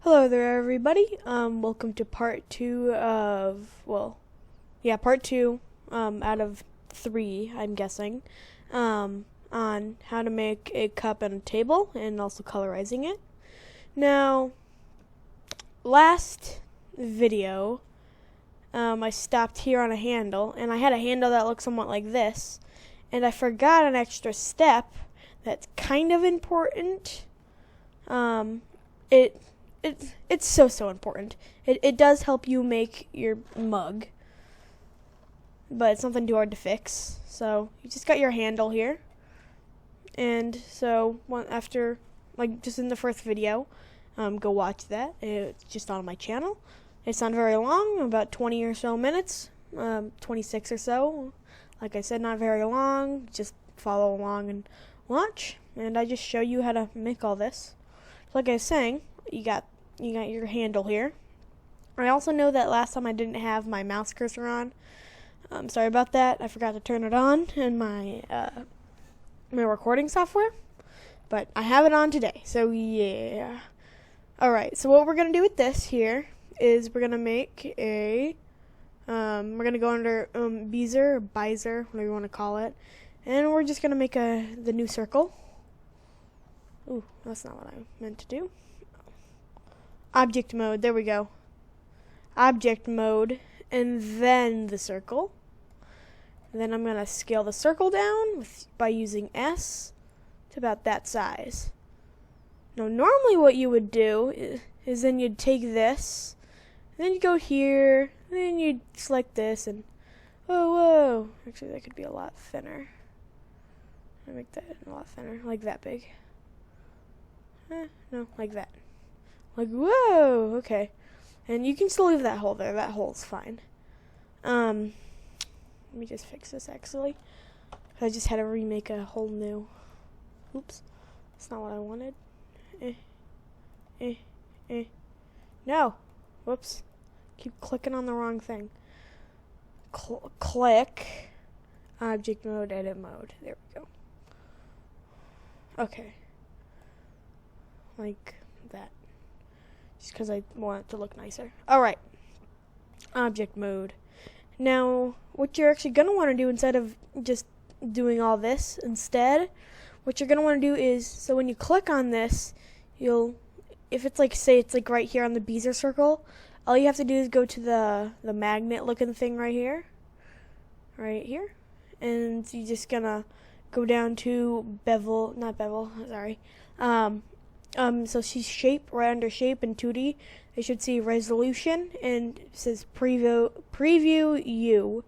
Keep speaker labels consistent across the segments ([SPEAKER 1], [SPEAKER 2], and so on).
[SPEAKER 1] Hello there, everybody. Welcome to part two, out of three, I'm guessing, on how to make a cup and a table, and also colorizing it. Now, last video, I stopped here on a handle, and I had a handle that looked somewhat like this, and I forgot an extra step that's kind of important. It's so important. It does help you make your mug, but it's something too hard to fix. So you just got your handle here, and so after, just in the first video, go watch that. It's just on my channel. It's not very long, about 20 or so minutes, 26 or so. Like I said, not very long. Just follow along and watch, and I just show you how to make all this. So like I was saying, you got your handle here. I also know that last time I didn't have my mouse cursor on. Sorry about that. I forgot to turn it on in my my recording software, but I have it on today. So yeah. All right. So what we're gonna do with this here is we're gonna make a we're gonna go under Bezier or Bizer, whatever you want to call it, and we're just gonna make the new circle. Ooh, that's not what I meant to do. Object mode, there we go. Object mode, and then the circle. And then I'm going to scale the circle down by using S to about that size. Now, normally what you would do is then you'd take this, and then you'd go here, and then you'd select this, and whoa. Actually, that could be a lot thinner. I make that a lot thinner, like that big. No, like that. Like, whoa, okay. And you can still leave that hole there. That hole's fine. Let me just fix this, actually. I just had to remake a whole new. Oops. That's not what I wanted. No. Whoops. Keep clicking on the wrong thing. Click. Object mode, edit mode. There we go. Okay. Like that. Just because I want it to look nicer. Alright. Object mode. Now, what you're actually going to want to do instead of just doing all this instead, what you're going to want to do is, so when you click on this, if it's say it's right here on the Bezier circle, all you have to do is go to the magnet looking thing right here. Right here. And you're just going to go down to so she's shape, right under shape in 2D. You should see resolution, and it says preview U.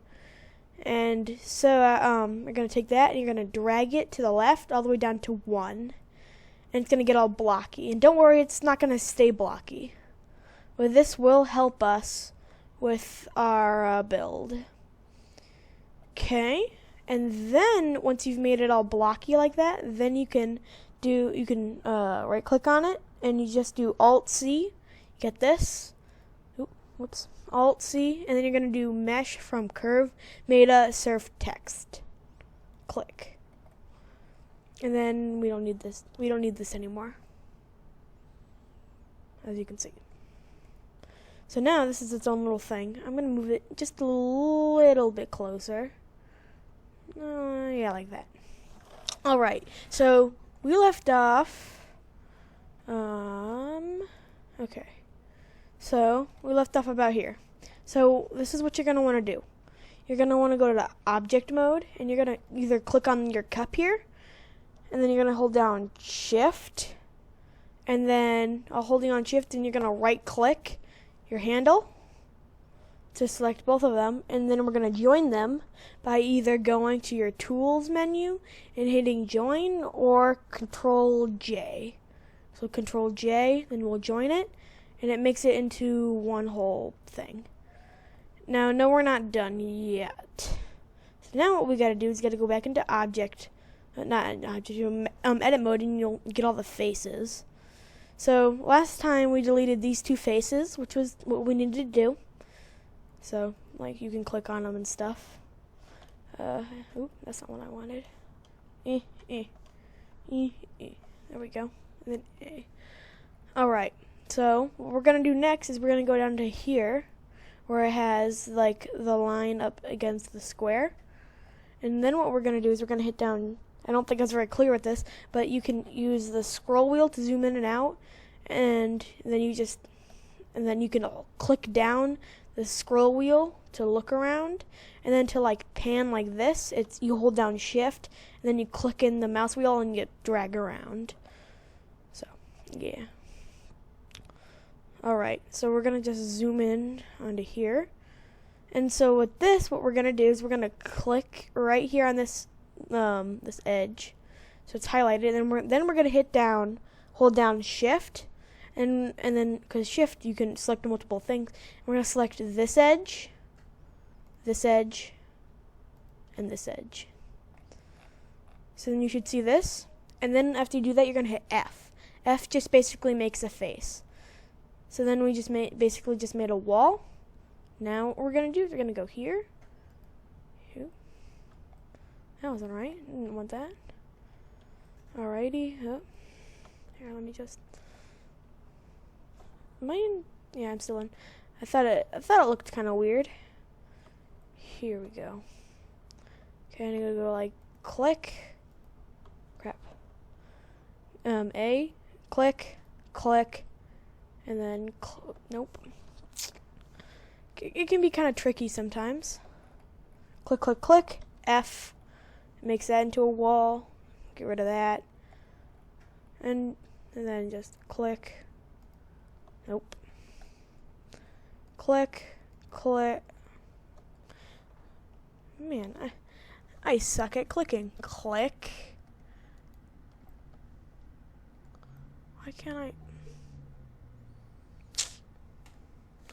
[SPEAKER 1] And so you're going to take that and you're going to drag it to the left all the way down to 1. And it's going to get all blocky. And don't worry, it's not going to stay blocky. But this will help us with our build. Okay. And then once you've made it all blocky like that, then you can right click on it and you just do Alt C. Get this. Whoops. Alt C, and then you're going to do mesh from curve meta surf text. Click. And then we don't need this anymore, as you can see. So now this is its own little thing. I'm going to move it just a little bit closer. Yeah, like that. Alright, so we left off, okay. So, we left off about here. So, this is what you're going to want to do. You're going to want to go to the object mode, and you're going to either click on your cup here, and then you're going to hold down shift, and then holding on shift, and you're going to right click your handle to select both of them, and then we're going to join them by either going to your tools menu and hitting join, or Control J. So Control J, then we'll join it, and it makes it into one whole thing. Now, no, we're not done yet. So now what we got to do is got to go back into edit mode, and you'll get all the faces. So last time we deleted these two faces, which was what we needed to do. So, you can click on them and stuff. That's not what I wanted. There we go. And then Alright, So what we're going to do next is we're going to go down to here where it has like the line up against the square. And then what we're going to do is we're going to hit down, I don't think I was very clear with this, but you can use the scroll wheel to zoom in and out, and then you can click down the scroll wheel to look around, and then to like pan like this, you hold down shift, and then you click in the mouse wheel and you drag around. So, yeah. Alright, so we're going to just zoom in onto here. And so with this, what we're going to do is we're going to click right here on this this edge. So it's highlighted, and then we're going to hold down shift, and then because shift you can select multiple things. We're going to select this edge, and this edge. So then you should see this, and then after you do that, you're going to hit F. F just basically makes a face. So then we just basically made a wall. Now what we're going to do is we're going to go here. That wasn't right. I didn't want that. Alrighty. Oh. Here, let me just. Am I in? Yeah, I'm still in. I thought it looked kind of weird. Here we go. Okay, I'm gonna go like click. Crap. A, click, and then nope. It can be kind of tricky sometimes. Click, click, click. F. Makes that into a wall. Get rid of that. And then just click. Nope. Click. Man, I suck at clicking. Click. Why can't I?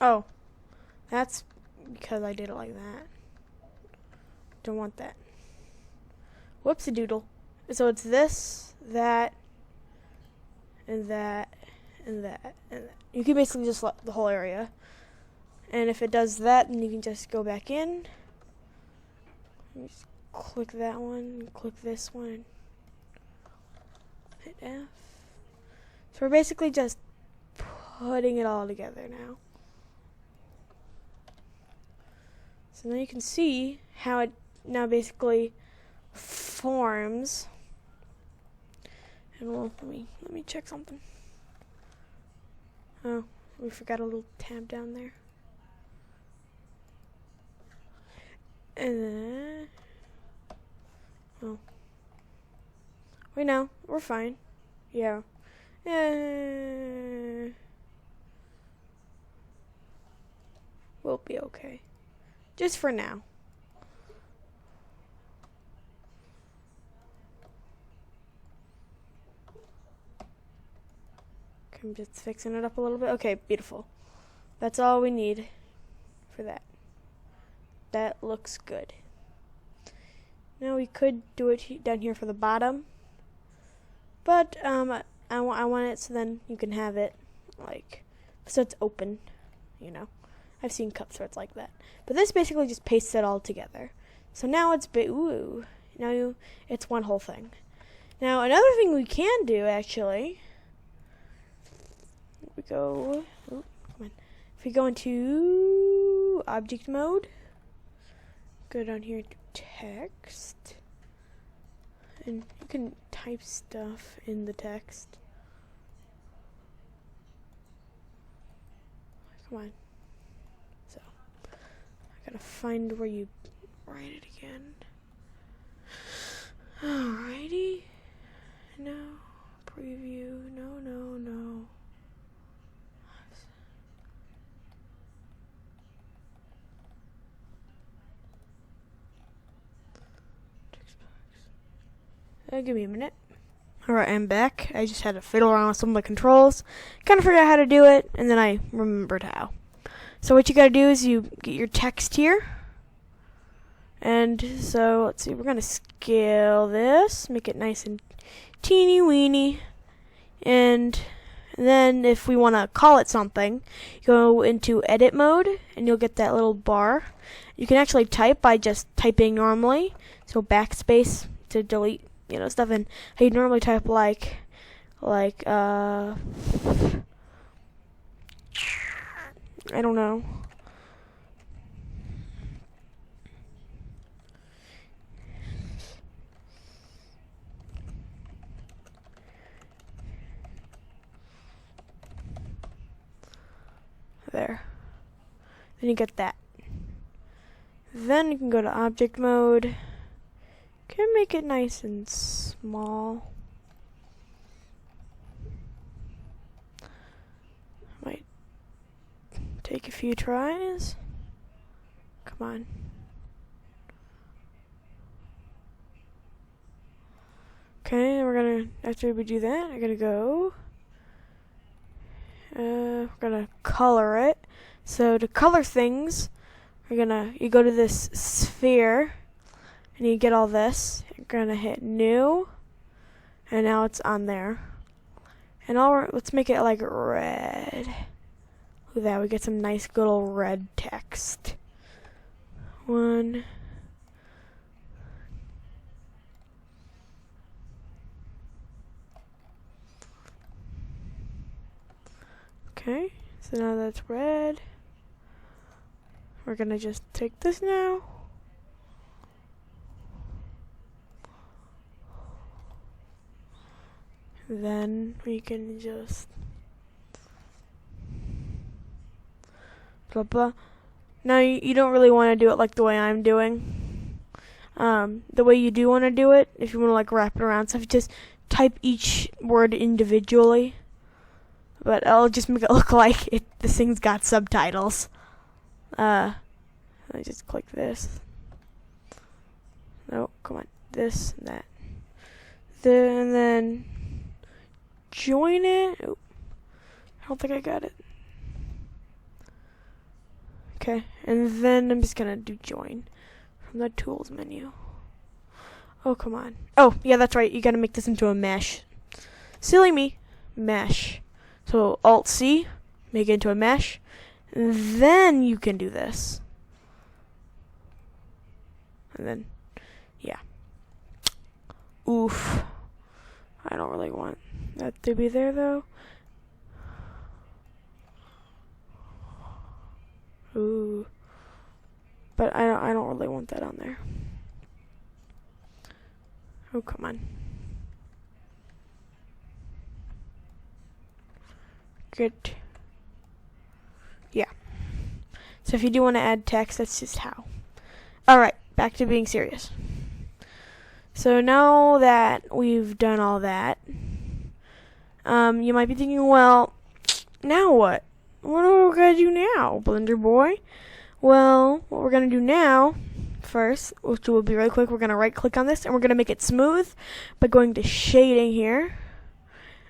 [SPEAKER 1] Oh. That's because I did it like that. Don't want that. Whoopsie doodle. So it's this, that, and that, and that, and that. You can basically just select the whole area. And if it does that, then you can just go back in. Just click that one, click this one, hit F. So we're basically just putting it all together now. So now you can see how it now basically forms. And let me check something. Oh, we forgot a little tab down there. And then wait, no, we're fine. Yeah. We'll be okay. Just for now. Okay, I'm just fixing it up a little bit. Okay, beautiful. That's all we need for that. That looks good. Now we could do it down here for the bottom, but I want it so then you can have it like so it's open. You know, I've seen cups where it's like that, but this basically just pastes it all together. So now it's it's one whole thing. Now another thing we can do actually, if we go into object mode. Go down here to text, and you can type stuff in the text. Come on. So, I gotta find where you write it again. Alrighty. No. Preview. No. Give me a minute. Alright, I'm back. I just had to fiddle around with some of my controls. Kind of forgot how to do it, and then I remembered how. So what you gotta do is you get your text here. And so, let's see, we're gonna scale this, make it nice and teeny weeny. And then if we wanna call it something, go into edit mode, and you'll get that little bar. You can actually type by just typing normally. So backspace to delete stuff, and how you normally type like I don't know. There. Then you get that. Then you can go to object mode. Can make it nice and small. Might take a few tries. Come on. Okay, we're gonna, after we do that, I'm gonna go. We're gonna color it. So to color things, you go to this sphere, and you get all this. You're gonna hit new, and now it's on there. And let's make it like red. Look at that, we get some nice little red text. One. Okay, so now that's red. We're gonna just take this now. Then we can just blah blah. Now you don't really want to do it like the way I'm doing. The way you do want to do it, if you want to like wrap it around stuff, just type each word individually. But I'll just make it look like this thing's got subtitles. I just click this. No, come on. This and that. Then join it. Oh, I don't think I got it. Okay, and then I'm just gonna do join from the tools menu. Oh, come on. Oh, yeah, that's right. You gotta make this into a mesh. Silly me. Mesh. So Alt-C, make it into a mesh, and then you can do this. And then, yeah. Oof. I don't really want that to be there, though. Ooh. But I don't really want that on there. Oh, come on. Good. Yeah. So if you do want to add text, that's just how. Alright, back to being serious. So now that we've done all that, you might be thinking, well, now what? What are we going to do now, Blender Boy? Well, what we're going to do now, first, which will be really quick, we're going to right click on this and we're going to make it smooth by going to shading here.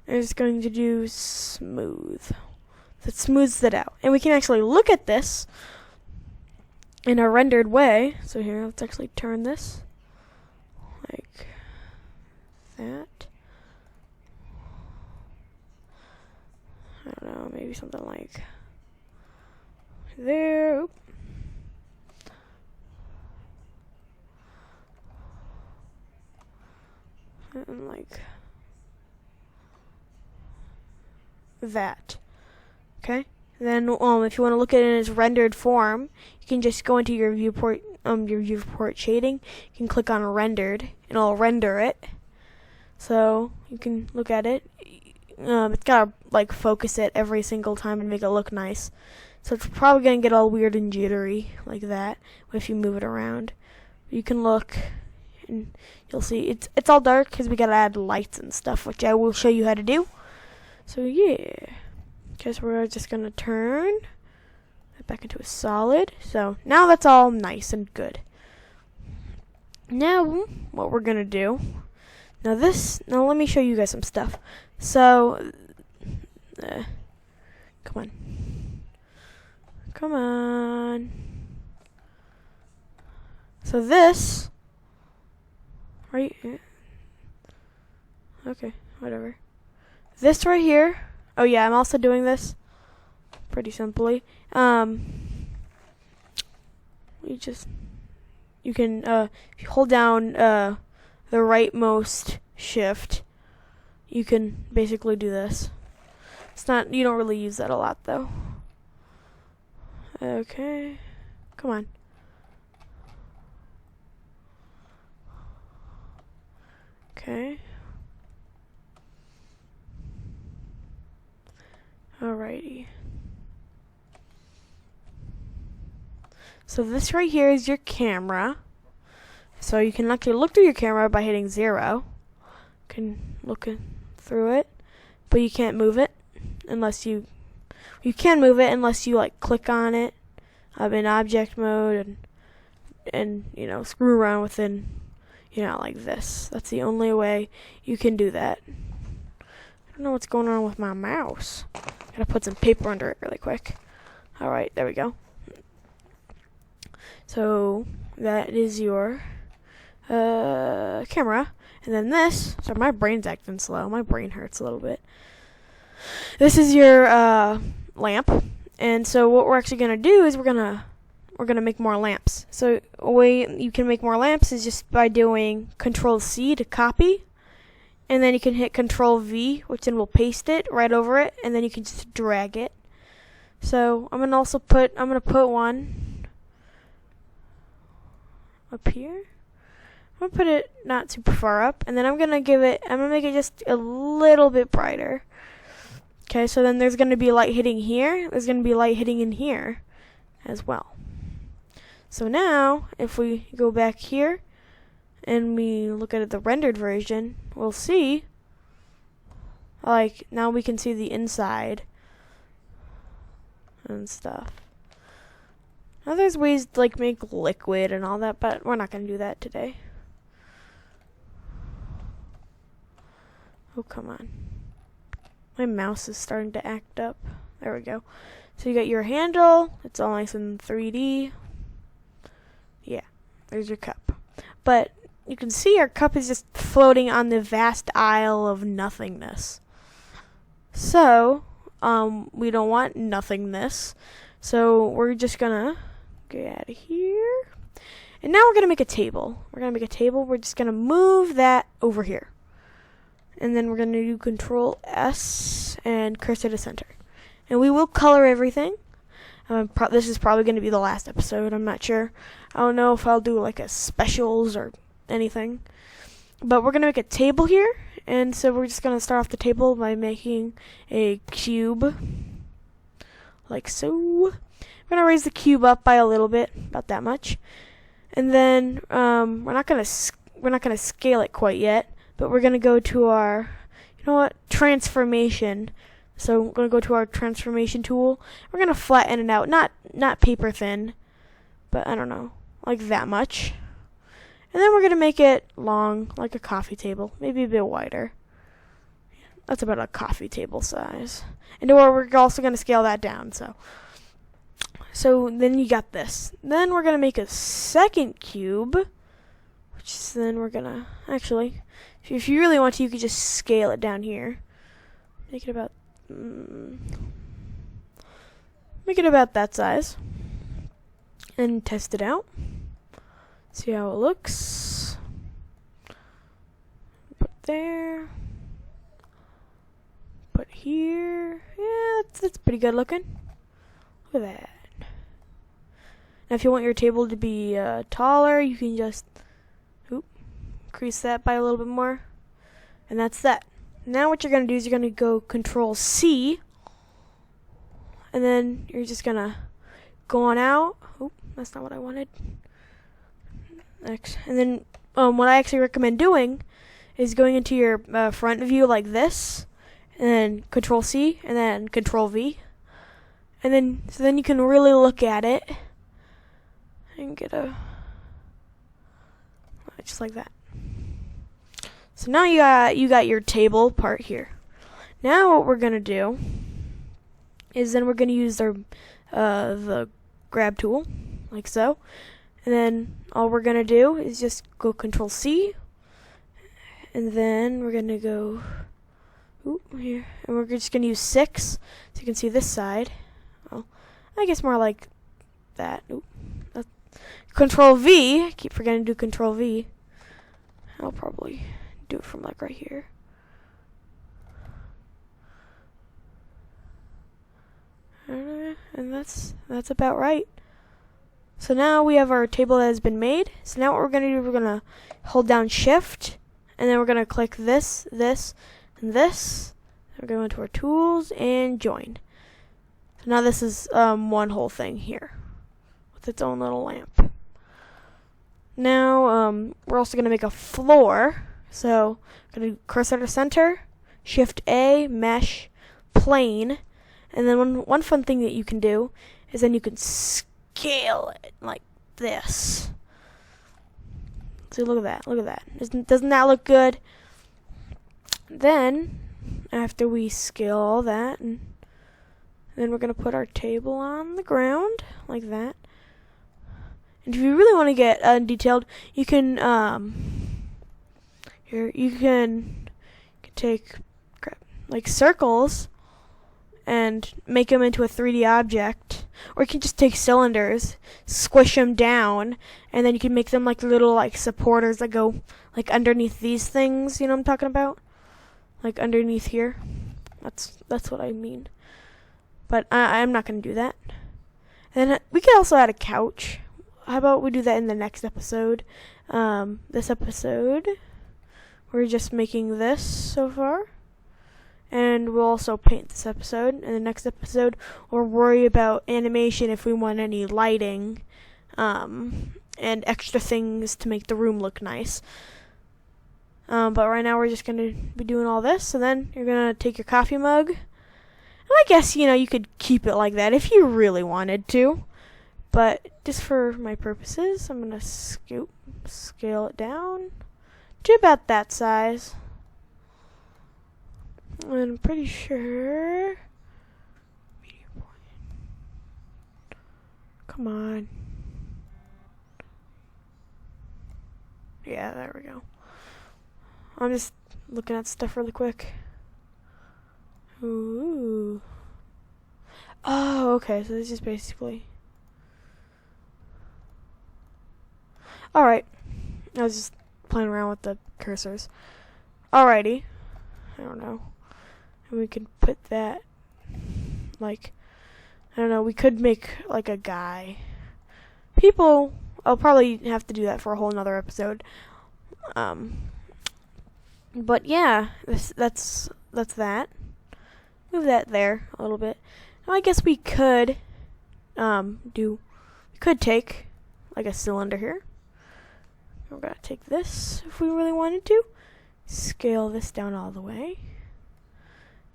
[SPEAKER 1] And it's going to do smooth. That smooths it out. And we can actually look at this in a rendered way. So here, let's actually turn this like that. I don't know, maybe something like there. Oop. And like that. Okay? Then if you want to look at it in its rendered form, you can just go into your viewport shading. You can click on rendered and it'll render it. So you can look at it. It's gotta like focus it every single time and make it look nice. So it's probably gonna get all weird and jittery like that if you move it around. You can look and you'll see it's all dark because we gotta add lights and stuff, which I will show you how to do. So yeah, guess we're just gonna turn it back into a solid. So now that's all nice and good. Now what we're gonna do, now let me show you guys some stuff. So come on. So this, right? Okay, whatever. This right here. Oh yeah, I'm also doing this pretty simply. You can if you hold down the rightmost shift, you can basically do this. You don't really use that a lot though. Okay. Come on. Okay. Alrighty. So this right here is your camera. So you can actually look through your camera by hitting 0. You can look through it, but you can't move it unless you can move it unless you like click on it in object mode and you know, screw around within, you know, like this. That's the only way you can do that. I don't know what's going on with my mouse. Gotta put some paper under it really quick. Alright, there we go. So that is your camera. And then this, so my brain's acting slow. My brain hurts a little bit. This is your lamp. And so what we're actually gonna do is we're gonna make more lamps. So a way you can make more lamps is just by doing Control-C to copy. And then you can hit Control-V, which then will paste it right over it, and then you can just drag it. So I'm gonna put one up here. I'm gonna put it not super far up, and then I'm gonna make it just a little bit brighter. Okay, so then there's gonna be light hitting here. There's gonna be light hitting in here as well. So now, if we go back here and we look at the rendered version, we'll see, like, now we can see the inside and stuff. Now there's ways to like make liquid and all that, but we're not gonna do that today. Oh, come on. My mouse is starting to act up. There we go. So you got your handle. It's all nice in 3D. Yeah, there's your cup. But you can see our cup is just floating on the vast isle of nothingness. So, we don't want nothingness. So we're just gonna get out of here. And now we're gonna make a table. We're just gonna move that over here. And then we're going to do Control-S and cursor to center. And we will color everything. This is probably going to be the last episode. I'm not sure. I don't know if I'll do like a specials or anything. But we're going to make a table here. And so we're just going to start off the table by making a cube. Like so. We're going to raise the cube up by a little bit. About that much. And then we're not going to scale it quite yet. But we're going to go to our, transformation. So we're going to go to our transformation tool. We're going to flatten it out. Not paper thin, but I don't know, like that much. And then we're going to make it long, like a coffee table. Maybe a bit wider. That's about a coffee table size. And we're also going to scale that down. So then you got this. Then we're going to make a second cube. Which then we're going to, actually, if you really want to, you could just scale it down here. Make it about that size. And test it out. See how it looks. Put there. Put here. Yeah, that's pretty good looking. Look at that. Now if you want your table to be taller, you can just increase that by a little bit more. And that's that. Now what you're going to do is you're going to go Control-C. And then you're just going to go on out. Oh, that's not what I wanted. Next. And then what I actually recommend doing is going into your front view like this. And then Control-C. And then Control-V. And then, so then you can really look at it. And get just like that. So now you got your table part here. Now what we're gonna do is then we're gonna use the grab tool, like so. And then all we're gonna do is just go Control-C, and then we're gonna go here, and we're just gonna use 6, so you can see this side. Well, I guess more like that. Control-V. Keep forgetting to do Control-V. I'll probably do it from like right here. And that's about right. So now we have our table that has been made. So now what we're going to do, we're going to hold down Shift, and then we're going to click this, this, and this. We're going to go into our tools and join. So now this is one whole thing here with its own little lamp. Now we're also going to make a floor. So I'm going to cursor to center, Shift A, mesh, plane, and then one fun thing that you can do is then you can scale it like this. So look at that, look at that. Doesn't that look good? Then after we scale all that, and then we're gonna put our table on the ground like that. And if you really want to get detailed, you can you can take like circles and make them into a 3D object, or you can just take cylinders, squish them down, and then you can make them like little like supporters that go like underneath these things. You know what I'm talking about? Like underneath here. That's what I mean. But I'm not gonna do that. And then we could also add a couch. How about we do that in the next episode? This episode, we're just making this so far. And we'll also paint this episode. In the next episode, we'll worry about animation if we want any lighting, and extra things to make the room look nice. But right now we're just going to be doing all this. And then you're going to take your coffee mug. And I guess, you could keep it like that if you really wanted to. But just for my purposes, I'm going to scale it down to about that size. And I'm pretty sure. Medium point. Come on. Yeah, there we go. I'm just looking at stuff really quick. Ooh. Oh, okay. So this is basically. Alright. I was just playing around with the cursors. Alrighty. I don't know. And we could put that, like, I don't know, we could make, like, a guy. I'll probably have to do that for a whole nother episode. But yeah, that's that. Move that there a little bit. Now I guess we could, take, like, a cylinder here. We're gonna take this if we really wanted to. Scale this down all the way.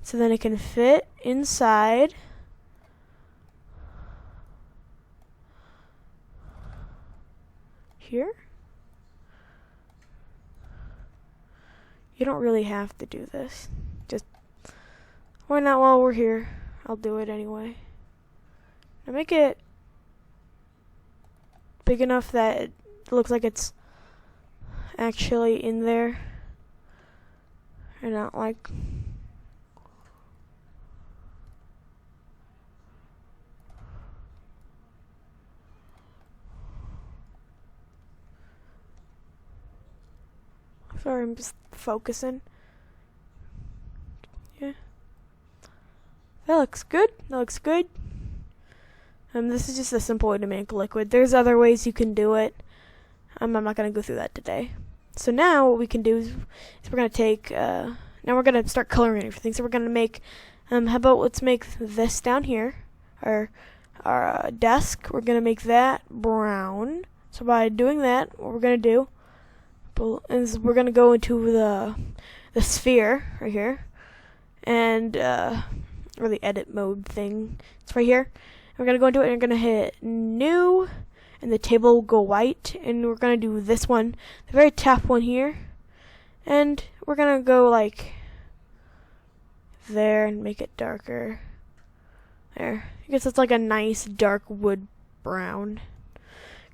[SPEAKER 1] So then it can fit inside here. You don't really have to do this. Just, why not while we're here? I'll do it anyway. Now make it big enough that it looks like it's actually in there. And not like... Sorry, I'm just focusing. Yeah. That looks good. That looks good. This is just a simple way to make liquid. There's other ways you can do it. I'm not going to go through that today. So now what we can do is we're going to take, now we're going to start coloring everything. So we're going to make, how about let's make this down here, our desk. We're going to make that brown. So by doing that, what we're going to do is we're going to go into the sphere right here, and or the edit mode thing. It's right here. We're going to go into it and we're going to hit new, and the table will go white, and we're going to do this one, the very top one here, and we're going to go like there and make it darker. There. I guess it's like a nice dark wood brown.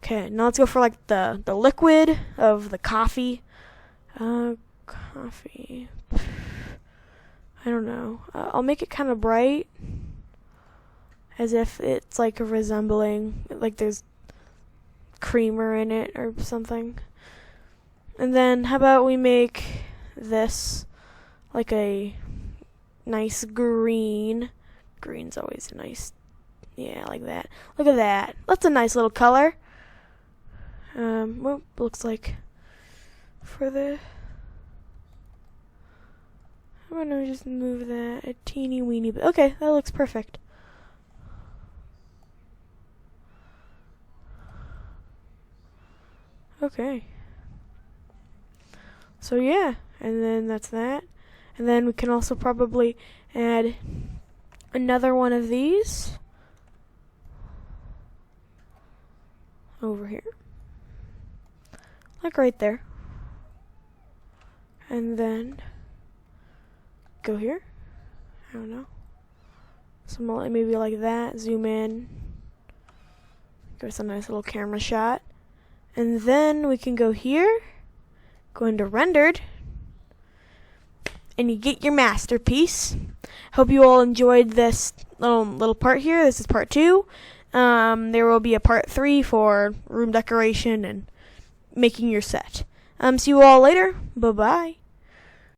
[SPEAKER 1] Okay, now let's go for like the liquid of the coffee. Coffee. I don't know. I'll make it kind of bright, as if it's like resembling, like there's creamer in it or something. And then how about we make this like a nice green. Green's always a nice Yeah, like that. Look at that. That's a nice little color. What looks like for the... I'm gonna just move that a teeny weeny bit. Okay, that looks perfect. Okay. So yeah, and then that's that. And then we can also probably add another one of these over here. Like right there. And then go here. I don't know. Something maybe like that. Zoom in. Give us a nice little camera shot. And then we can go here. Go into rendered. And you get your masterpiece. Hope you all enjoyed this little part here. This is part 2. There will be a part 3 for room decoration and making your set. See you all later. Bye-bye.